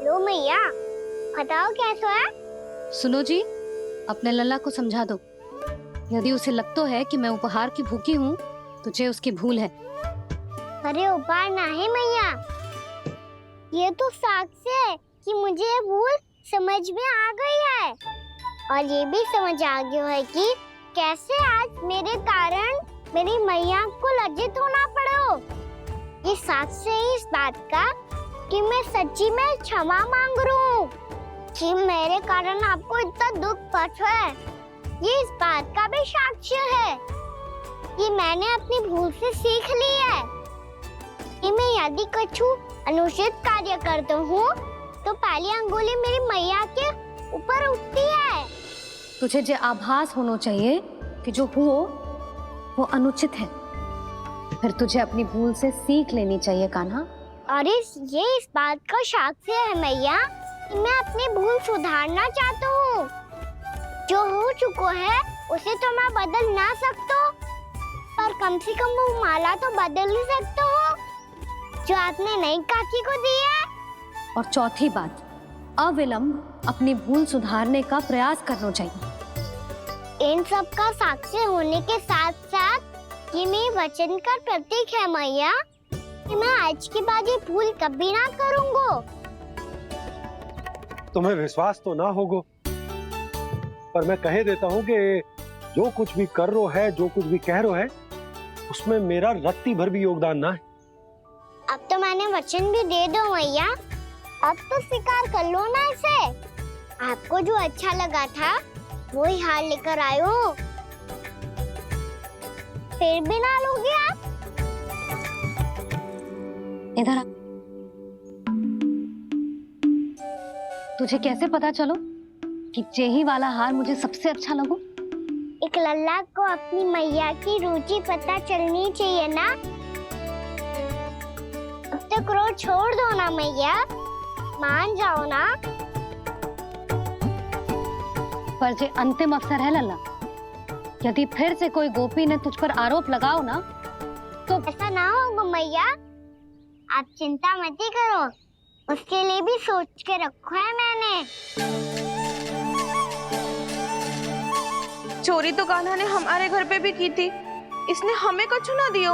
लो मैया, बताओ कैसा है? सुनो जी, अपने लल्ला को समझा दो। यदि उसे लगता है कि मैं उपहार की भूखी हूँ, तुझे उसकी भूल है। अरे उपहार ना है मैया, ये तो साक्ष्य है कि मुझे ये भूल समझ में आ गई है, और ये भी समझ आ गया है कि कैसे आज मेरे कारण मेरी मैया को लज्जित होना पड़ो। ये साक्ष्य है इस बात का कि मैं सच्ची में क्षमा मांग रहा हूँ कि मेरे कारण आपको इतना दुख पहुंचा है। ये इस बात का भी साक्ष्य है कि मैंने अपनी भूल से सीख ली है कि मैं यदि कछु अनुचित कार्य करता हूँ तो पहली अंगुली मेरी मैया के ऊपर उठती है। तुझे जो आभास होना चाहिए कि जो हुआ वो अनुचित है, फिर तुझे अपनी भूल से सीख लेनी चाहिए कान्हा। और ये इस बात का साक्ष्य है मैया कि मैं अपनी भूल सुधारना चाहता हूँ। जो हो चुका है उसे तो मैं बदल ना सकता, पर कम से कम वो माला तो बदल ही सकता हूँ जो आपने नई काकी को दी है। और चौथी बात, अविलंब अपनी भूल सुधारने का प्रयास करना चाहिए। इन सब का साक्ष्य होने के साथ साथ ये मेरे वचन का प्रतीक है मैया कि मैं आज के बाद ये भूल कभी ना करूँगा। तुम्हें विश्वास तो ना होगो, पर मैं कह देता हूँ कि जो कुछ भी कर रो है, जो कुछ भी कह रो है, उसमें मेरा रत्ती भर भी योगदान ना है। अब तो मैंने वचन भी दे दो मैया, अब तो स्वीकार कर लो ना इसे। आपको जो अच्छा लगा था वो ही हार लेकर आयो, फिर भी ना लोगे आप? इधर आ। तुझे कैसे पता चलो कि यही वाला हार मुझे सबसे अच्छा लगो? एक लल्ला को अपनी मैया की रुचि पता चलनी चाहिए ना। अब तक रोज छोड़ दो ना मैया, मान जाओ ना। पर जे अंतिम अवसर है लल्ला, यदि फिर से कोई गोपी ने तुझ पर आरोप लगाओ ना तो ऐसा ना होगा मैया, आप चिंता मत ही करो, उसके लिए भी सोच के रखा है मैंने। चोरी तो कान्हा ने हमारे घर पे भी की थी, इसने हमें कुछ ना दियो।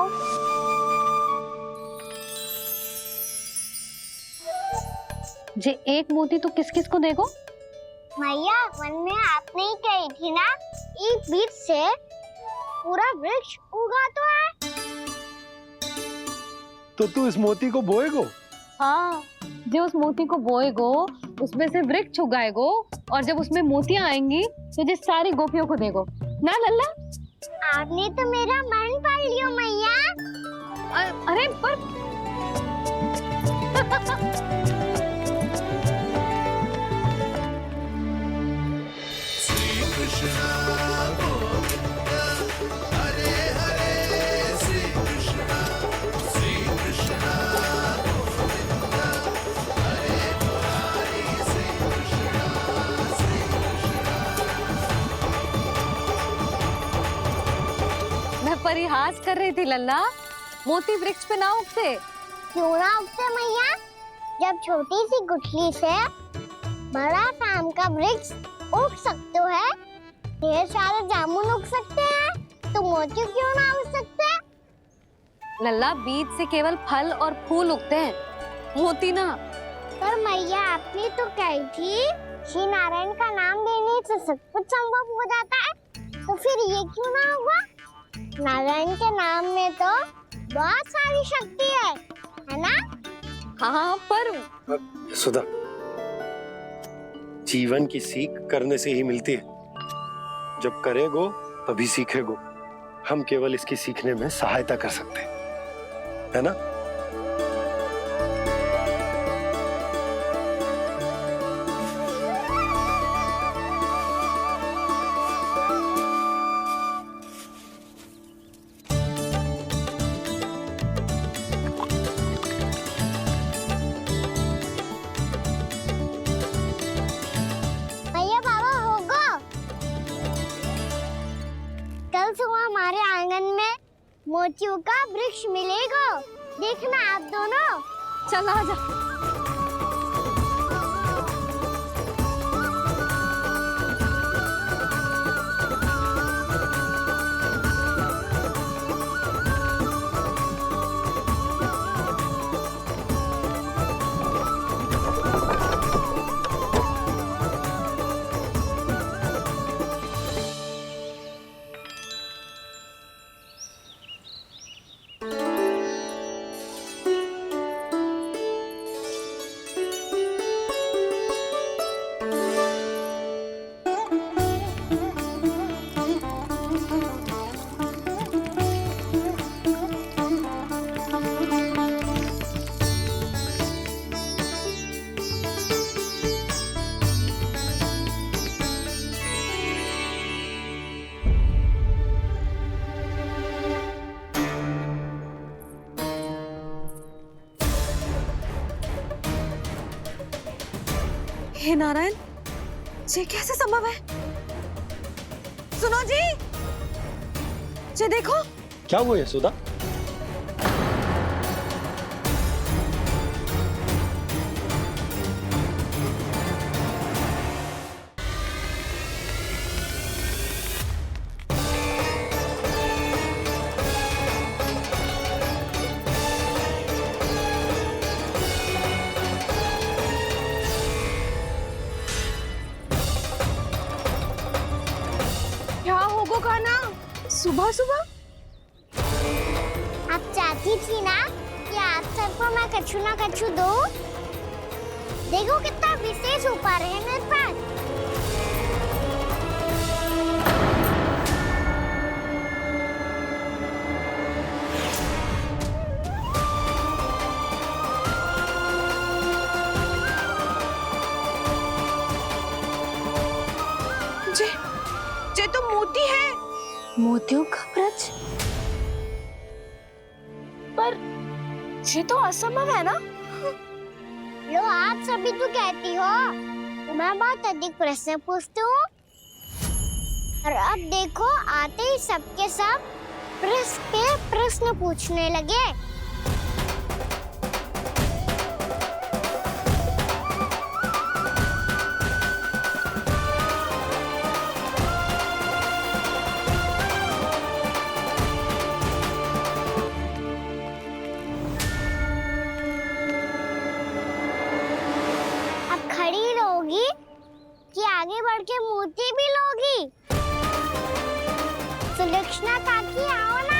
जे एक मोती तो किस किस को देगो? मैया मन में आपने ही कही थी ना, एक बीज से पूरा वृक्ष उगा तो है। तो तू इस मोती को बोएगो? हाँ, जो उस मोती को बोएगो उसमें से वृक्ष उगाएगो, और जब उसमें मोतियां आएंगी तो जिस सारी गोपियों को देगो ना लल्ला। आपने तो मेरा मन पढ़ लियो मैया। अरे पर श्री कृष्ण गोविंद हरे हरे, श्री कृष्ण गोविंद हरे मुरारी, श्री कृष्ण मैं परिहास कर रही थी लल्ला, मोती वृक्ष पे ना उगते। क्यों ना उगते मैया, जब छोटी सी गुठली से बड़ा आम का वृक्ष उग सकते है, ढेर सारे जामुन उग सकते हैं, तो मोती क्यों ना उग सकते? लल्ला, बीज से केवल फल और फूल उगते हैं, मोती ना। पर मैया आपने तो कही थी श्री नारायण का नाम लेने से सब कुछ संभव हो जाता है, तो फिर ये क्यों ना होगा? नारायण के नाम में तो बहुत सारी शक्ति है ना? हाँ, पर सुधा, जीवन की सीख करने से ही मिलती है। जब करेगो तभी सीखेगो। हम केवल इसकी सीखने में सहायता कर सकते हैं, है ना? भैया बाबा होगा, कल सुबह हमारे आंगन में मोतियों का वृक्ष मिलेगा, देखना आप दोनों। चल आजा। हे नारायण, ये कैसे संभव है? सुनो जी, ये देखो। क्या हुआ यशोदा? क्या होगा खाना सुबह सुबह? आप चाहती थी ना कि आप सबको मैं कछु ना कछु दो। देखो कितना विशेष उपहार है मेरे पास। मोतियों का ब्रज? पर ये तो असंभव है ना। लो आप सभी तो कहती हो मैं बहुत अधिक प्रश्न पूछती हूँ, और अब देखो आते ही सबके सब प्रश्न पे प्रश्न पूछने लगे। अब खड़ी रहोगी कि आगे बढ़ के मूर्ति भी लोगी? सुलक्षणा काकी आओ ना।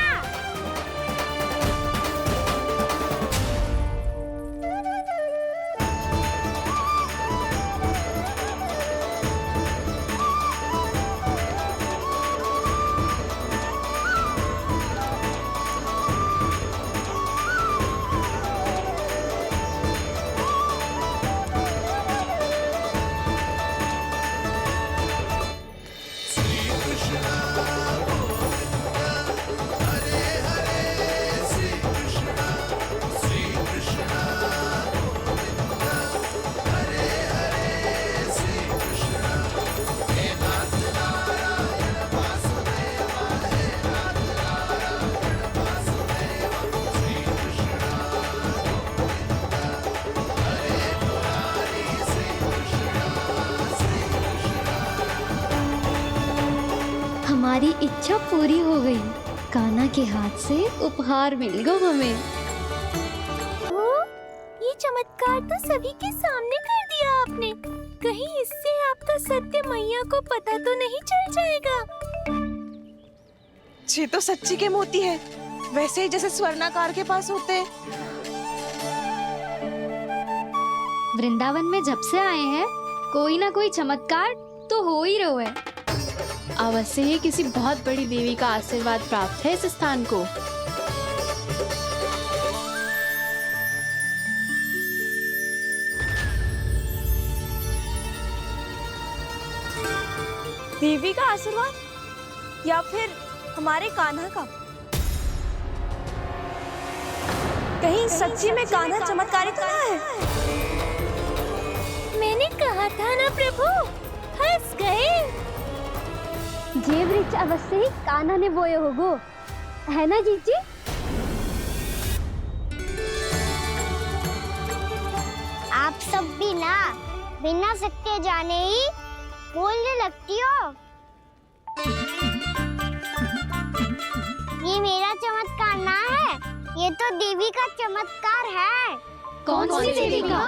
हमारी इच्छा पूरी हो गई। कान्हा के हाथ से उपहार मिल गया हमें। ये चमत्कार तो सभी के सामने कर दिया आपने। कहीं इससे आपका सत्य मैया को पता तो नहीं चल जाएगा? ये तो सच्ची के मोती है, वैसे ही जैसे स्वर्णाकार के पास होते हैं। वृंदावन में जब से आए हैं कोई ना कोई चमत्कार तो हो ही रहा है। अवश्य ही किसी बहुत बड़ी देवी का आशीर्वाद प्राप्त है इस स्थान को। देवी का आशीर्वाद या फिर हमारे कान्हा का? कहीं सच्ची में कान्हा चमत्कारी तो ना है? मैंने कहा था ना प्रभु, हंस गए। ये वृक्ष अवश्य ही कान्हा ने बोए होगो, है ना जीजी? आप सब भी ना बिना सत्य जाने ही बोलने लगती हो। ये मेरा चमत्कार ना है, ये तो देवी का चमत्कार है। कौन सी देवी का?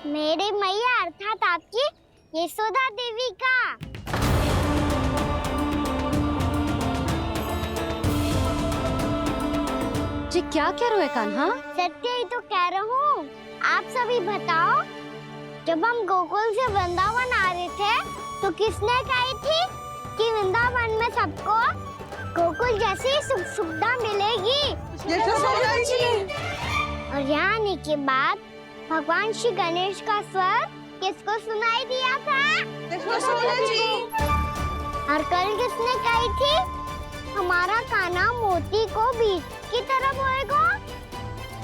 मेरे मैया अर्थात आपकी यशोदा देवी का। जी क्या कह रहे हो कान्हा? सत्य ही तो कह रहा हूँ। आप सभी बताओ, जब हम गोकुल से वृंदावन आ रहे थे तो किसने कही थी कि वृंदावन में सबको गोकुल जैसी सुख सुविधा मिलेगी? और यहाँ आने के बाद भगवान श्री गणेश का स्वर किसको सुनाई दिया था? और कल किसने कही थी हमारा कान्हा मोती को बीज की तरफ होएगा,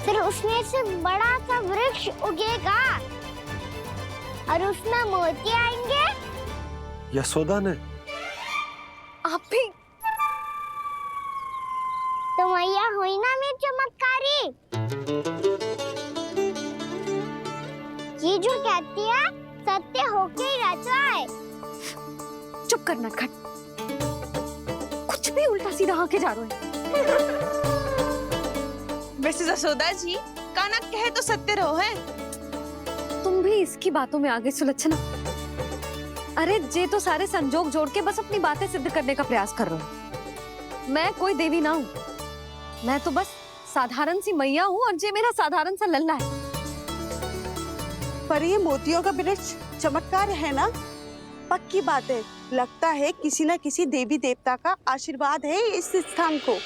फिर उसमें से बड़ा सा वृक्ष उगेगा और उसमें मोती आएंगे? यशोदा ने? आप भी? तो मैया हुई ना मेरी चमत्कारी। ये जो कहती है सत्य होके ही रहता है। चुप करना खट, कुछ भी उल्टा सीधा आके जा रहे हो। वैसे जसोदा जी, कान्हा कहे तो सत्य रहो है। तुम भी इसकी बातों में आगे सुलझना। अरे जे तो सारे संजोग जोड़ के बस अपनी बातें सिद्ध करने का प्रयास कर रहे हो। मैं कोई देवी ना हूँ, मैं तो बस साधारण सी मैया हूँ और जे मेरा साधारण सा लल्ला है। पर ये मोतियों का वृक्ष चमत्कार है ना? पक्की बात है, लगता है किसी न किसी देवी देवता का आशीर्वाद है इस स्थान को।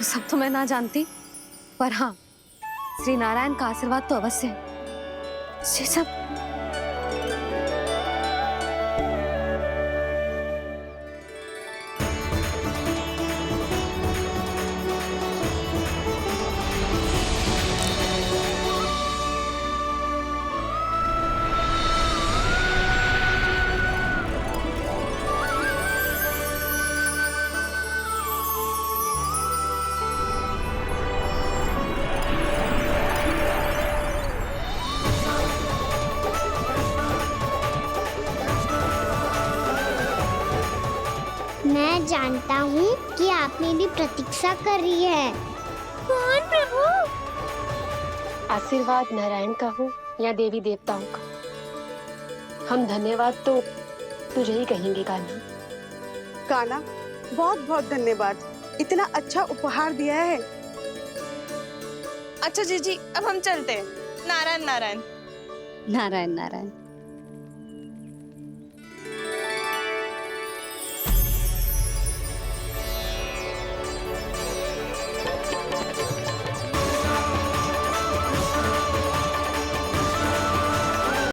सब तो मैं ना जानती, पर हाँ, श्री नारायण का आशीर्वाद तो अवश्य है। ये सब मैं जानता हूँ कि आप मेरी प्रतीक्षा कर रही है। कौन प्रभु? आशीर्वाद नारायण का हो या देवी देवताओं का, हम धन्यवाद तो तुझे ही कहेंगे कान्हा। कान्हा, बहुत बहुत धन्यवाद, इतना अच्छा उपहार दिया है। अच्छा जीजी, अब हम चलते हैं। नारायण नारायण। नारायण नारायण।